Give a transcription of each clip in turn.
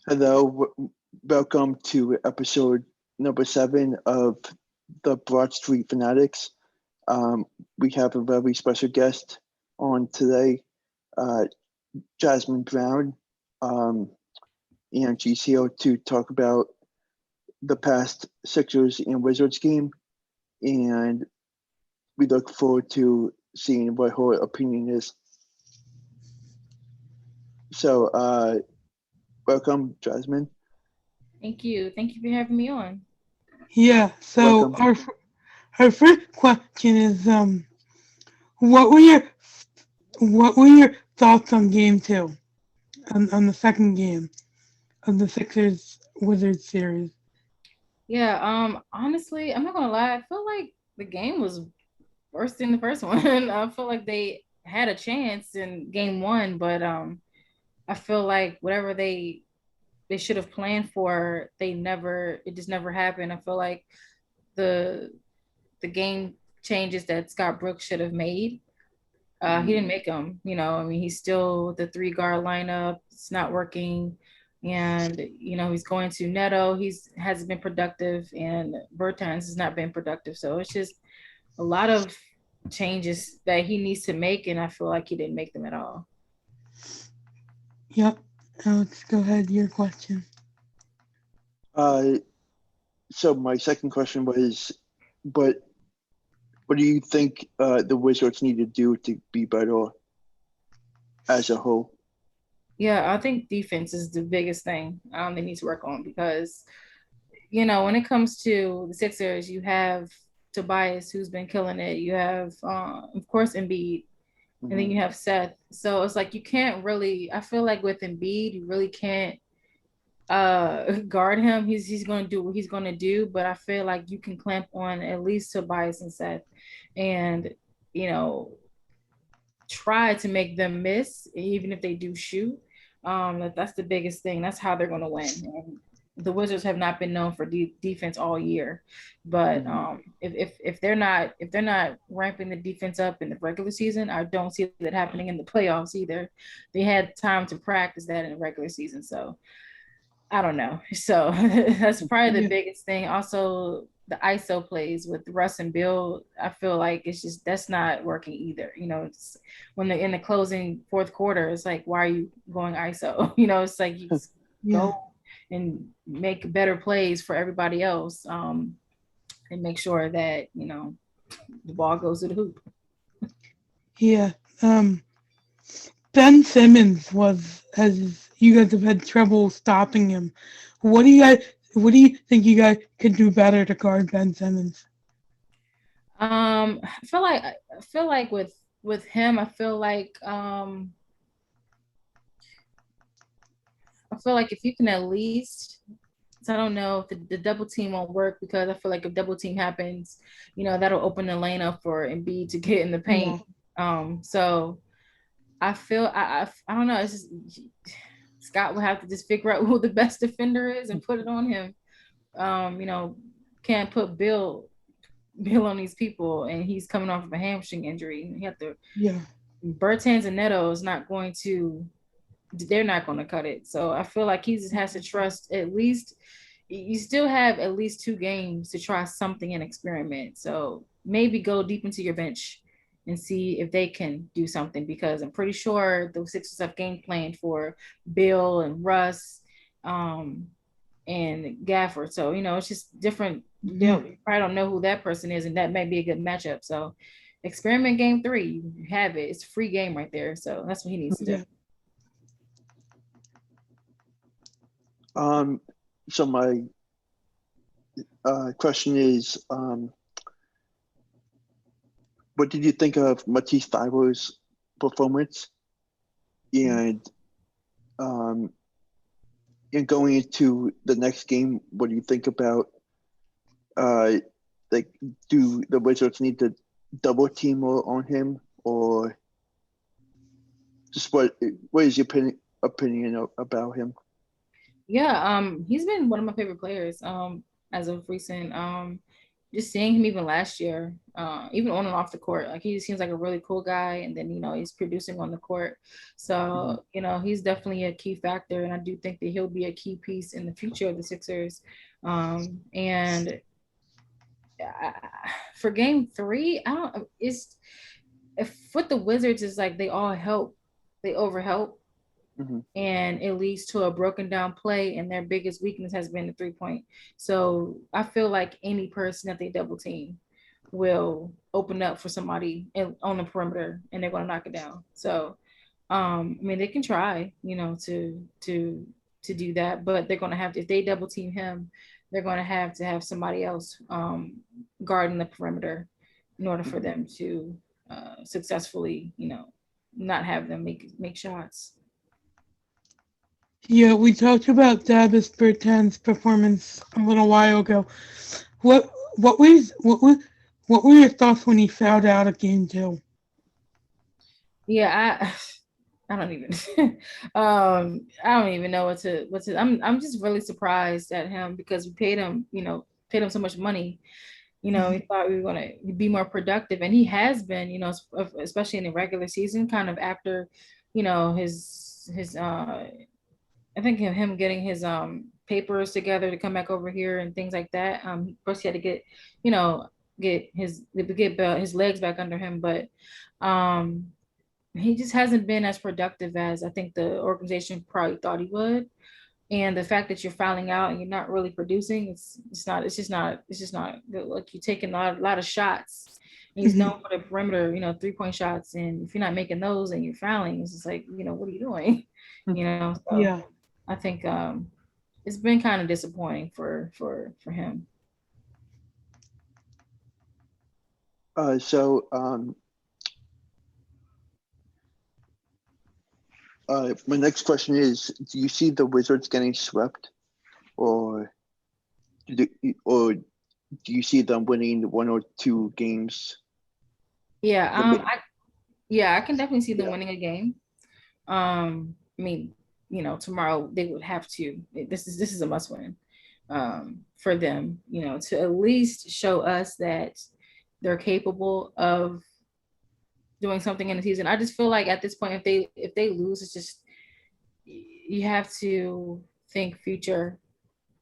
Hello, welcome to episode number 7 of the Broad Street Fanatics. We have a very special guest on today, uh, Jasmine Brown, um, and she's here to talk about the past Sixers and Wizards game, and we look forward to seeing what her opinion is. So, welcome, Jasmine. Thank you. Thank you for having me on. Yeah, so Welcome. our first question is what were your what were your thoughts on game two? On the second game of the Sixers Wizards series? Yeah, honestly, I'm not gonna lie, I feel like the game was worse than the first one. I feel like they had a chance in game one, but I feel like whatever they should have planned for, it just never happened. I feel like the the game changes that Scott Brooks should have made. He didn't make them. I mean, he's still the three guard lineup. It's not working, and he's going to Neto. He's hasn't been productive, and Bertans has not been productive. So it's just a lot of changes that he needs to make, and I feel like he didn't make them at all. Yep. Alex, go ahead. Your question. Uh, so my second question was, but what do you think the Wizards need to do to be better as a whole? Yeah, I think defense is the biggest thing they need to work on because when it comes to the Sixers, you have Tobias who's been killing it. You have, of course, Embiid, and then Mm-hmm. you have Seth. So it's like you can't really. I feel like with Embiid, you really can't guard him. He's going to do what he's going to do, but I feel like you can clamp on at least Tobias and Seth, and you know try to make them miss, even if they do shoot. That's the biggest thing. That's how they're going to win. And the Wizards have not been known for defense all year, but Mm-hmm. if they're not ramping the defense up in the regular season, I don't see that happening in the playoffs either. They had time to practice that in the regular season, so I don't know. So that's probably the Yeah. biggest thing. Also, the ISO plays with Russ and Bill, I feel like it's just that's not working either. It's when they're in the closing fourth quarter, it's like, why are you going ISO? It's like you just Yeah. go and make better plays for everybody else, and make sure that the ball goes to the hoop. Yeah. Ben Simmons was as you guys have had trouble stopping him. What do you think you guys could do better to guard Ben Simmons? I feel like with him, I feel like if you can at least, so I don't know if the double team won't work because I feel like if double team happens, that'll open the lane up for Embiid to get in the paint. Yeah. So I don't know. It's just Scott will have to just figure out who the best defender is and put it on him. Um, you know, can't put Bill on these people, and he's coming off of a hamstring injury. You have to Yeah. Bertans and Neto is not going to they're not going to cut it. So I feel like he just has to trust at least you still have at least 2 games to try something and experiment. So maybe go deep into your bench and see if they can do something because I'm pretty sure the Sixers have game planned for Bill and Russ, um, and Gafford. So it's just different. Yeah. You probably don't know who that person is, and that may be a good matchup. So experiment game 3. You have it. It's a free game right there. So that's what he needs to do. Yeah. Um, so my question is, what did you think of Matisse Thybure's performance? And um, and going into the next game, what do you think about uh, like do the Wizards need to double team more on him, or just what is your opinion about him? Yeah, he's been one of my favorite players as of recent. just seeing him even last year, even on and off the court, like he seems like a really cool guy, and then he's producing on the court. Mhm. So he's definitely a key factor, and I do think that he'll be a key piece in the future of the Sixers. And I, for Game 3, I don't. It's if with the Wizards is like they all help, they overhelp, Mhm. and it leads to a broken down play, and their biggest weakness has been the 3 point. So I feel like any person that they double team will open up for somebody on the perimeter, and they're going to knock it down. So I mean, they can try, to do that, but they're going to have to, if they double team him, they're going to have somebody else guarding the perimeter in order for Mhm. them to successfully, not have them make shots. Yeah, we talked about Davis Bertans' performance a little while ago. What what were your thoughts when he fouled out at game two? Yeah, I don't even I don't even know what to I'm just really surprised at him because we paid him so much money. We Mhm. thought we were going to be more productive, and he has been, especially in the regular season, kind of after, his I think him getting his papers together to come back over here and things like that. Of course he had to you know, get his legs back under him, but um he just hasn't been as productive as I think the organization probably thought he would. And the fact that you're fouling out and you're not really producing, it's just not good. Like you're taking a lot of shots. And he's Mhm. known for the perimeter, 3 point shots. And if you're not making those and you're fouling, it's just like, what are you doing? So Yeah. I think it's been kind of disappointing for him. So my next question is: do you see the Wizards getting swept, or or do you see them winning 1 or 2 games? Yeah, The I can definitely see them yeah. winning a game. I mean, tomorrow they would have to. This is a must win for them. To at least show us that they're capable of doing something in the season. I just feel like at this point, if they lose, it's just you have to think future,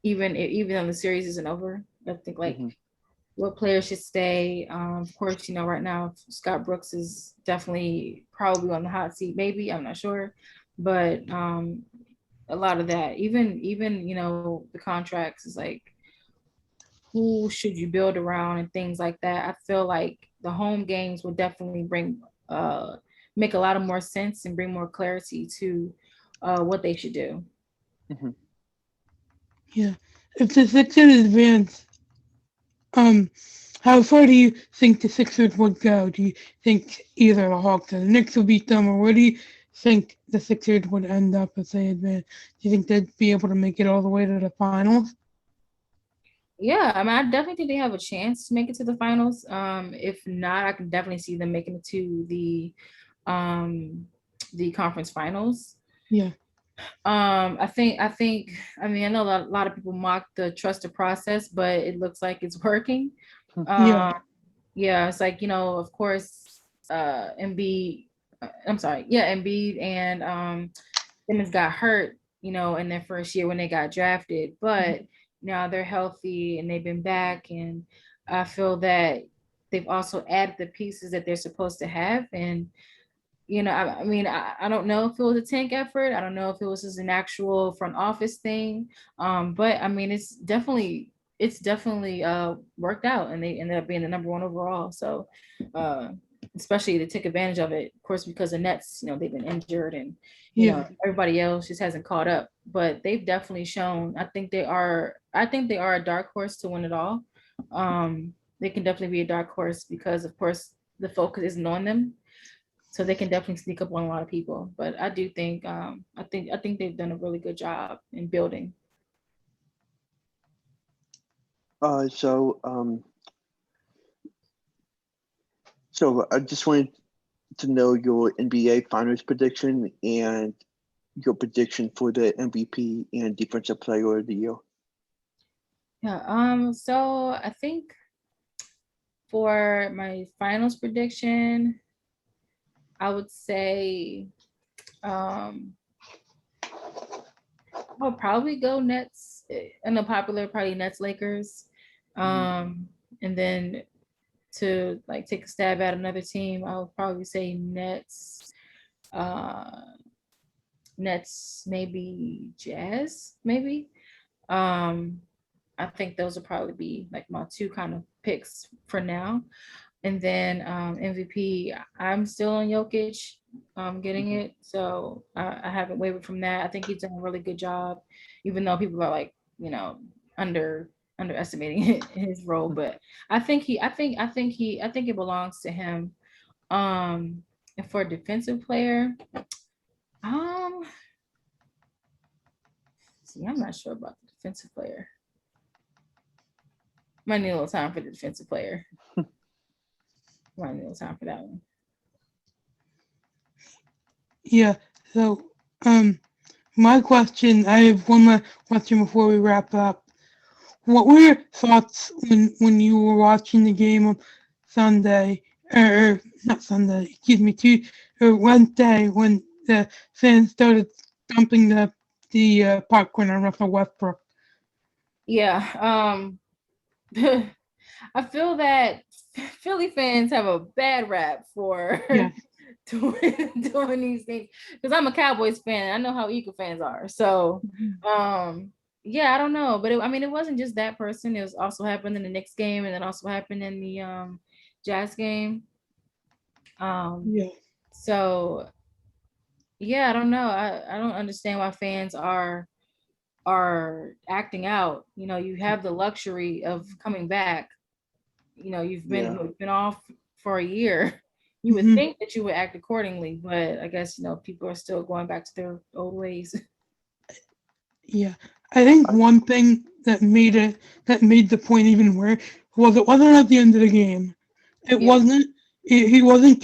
even though the series isn't over. I think like Mhm. what players should stay. Of course, right now Scott Brooks is definitely probably on the hot seat. Maybe I'm not sure, but a lot of that, even the contracts is like who should you build around and things like that. I feel like the home games will definitely make a lot of more sense and bring more clarity to what they should do. Mhm. Yeah. If the Sixers advance, um, how far do you think the Sixers would go? Do you think either the Hawks or the Knicks will beat them, or where do you think the Sixers would end up if they advance? Do you think they'd be able to make it all the way to the finals? Yeah, I mean, I definitely think they have a chance to make it to the finals. If not, I can definitely see them making it to um the conference finals. Yeah. I mean, I know a lot of people mock the trust the process, but it looks like it's working. Yeah. Um, yeah, it's like, of course, Embiid, I'm sorry, yeah, Embiid and Simmons got hurt, in their first year when they got drafted, but now they're healthy and they've been back, and I feel that they've also added the pieces that they're supposed to have, and I mean, I don't know if it was a tank effort. I don't know if it was just an actual front office thing. But I mean, it's definitely worked out, and they ended up being the number one overall. So, uh, especially to take advantage of it, of course, because the Nets, they've been injured, and Yeah. everybody else just hasn't caught up. But they've definitely shown. I think they are. I think they are a dark horse to win it all. They can definitely be a dark horse because, of course, the focus isn't on them, so they can definitely sneak up on a lot of people. But I do think I think they've done a really good job in building. Uh, so um, so I just wanted to know your NBA Finals prediction and your prediction for the MVP and Defensive Player of the Year. Yeah. So I think For my finals prediction, I would say I'll probably go Nets and the popular probably Nets Lakers. And then to like take a stab at another team, I would probably say Nets, uh Nets, maybe Jazz, maybe. Um I think those will probably be like my two kind of picks for now. And then MVP, I'm still on Jokic, getting it. So I haven't wavered from that. I think he's done a really good job, even though people are like, underestimating his role. But I think it belongs to him. And for a defensive player, um, see, I'm not sure about the defensive player. Might need a little time for the defensive player. Might need a little time for that one. Yeah. So, my question. I have one more question before we wrap up. What were your thoughts when you were watching the game on Sunday, or not Sunday? Excuse me, or Wednesday when the fans started dumping the popcorn on Russell Westbrook? Yeah. I feel that Philly fans have a bad rap for Yeah. doing these things, because I'm a Cowboys fan. I know how Eagle fans are. So, yeah, I don't know, but it wasn't just that person. It was also happened in the Knicks game, and then also happened in the Jazz game. Yeah. So yeah, I don't know. I don't understand why fans are acting out. You have the luxury of coming back. You've been Yeah. you've been off for a year. You would think that you would act accordingly, but I guess people are still going back to their old ways. Yeah. I think one thing that made the point even worse was it wasn't at the end of the game. It Yeah, wasn't. He wasn't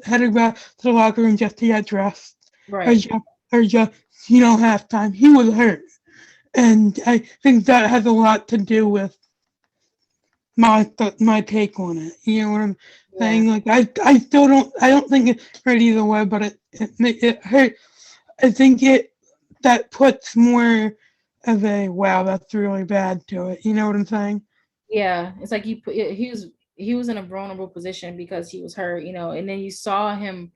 heading back to the locker room just to get dressed, or right. just, halftime. He was hurt, and I think that has a lot to do with my take on it. You know what I'm Yeah, saying? Like I still don't think it hurt either way, but it hurt. I think that puts more of a wow, that's really bad to it. You know what I'm saying? yeah. It's like he was in a vulnerable position because he was hurt, and then you saw him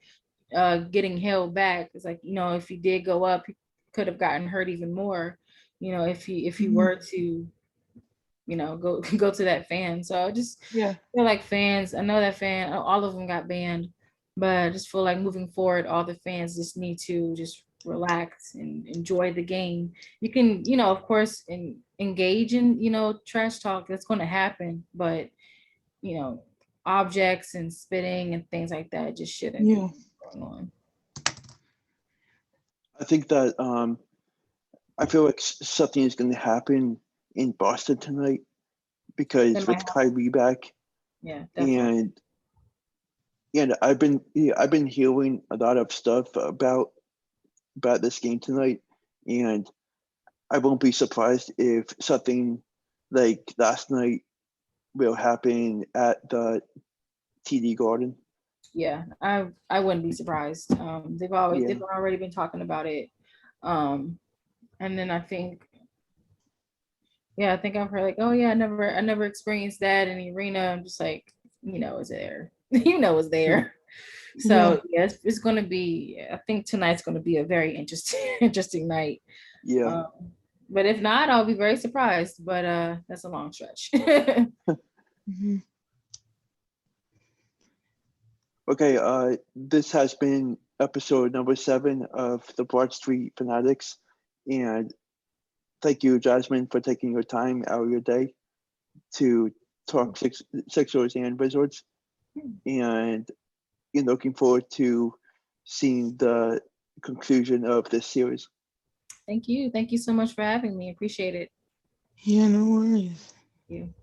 getting held back. It's like, if he did go up, he could have gotten hurt even more, if he Mhm. were to, go go to that fan. So I just Yeah, feel like fans, I know that fan, all of them got banned, but I just feel like moving forward, all the fans just need to just relax and enjoy the game. You can, of course, engage in, trash talk. That's going to happen, but you know, objects and spitting and things like that just shouldn't be yeah, going on. I think that I feel like something is going to happen in Boston tonight It because might with happen. Kyrie back, Yeah, definitely. and I've been hearing a lot of stuff about this game tonight, and I won't be surprised if something like last night will happen at the TD Garden. Yeah, I wouldn't be surprised. They've Yeah, already been talking about it. Um, and then I think, yeah, I think I've heard like, oh yeah, I never experienced that in the arena. I'm just like, it's there. It's there. yeah, So yes, it's gonna be. I think tonight's gonna be a very interesting interesting night. yeah. Um, but if not, I'll be very surprised. But that's a long stretch. mhm. Okay, this has been episode number 7 of the Broad Street Fanatics, and thank you, Jasmine, for taking your time out of your day to talk Sixers and Wizards, and looking forward to seeing the conclusion of this series. Thank you. Thank you so much for having me. Appreciate it. Yeah, no worries. Thank you.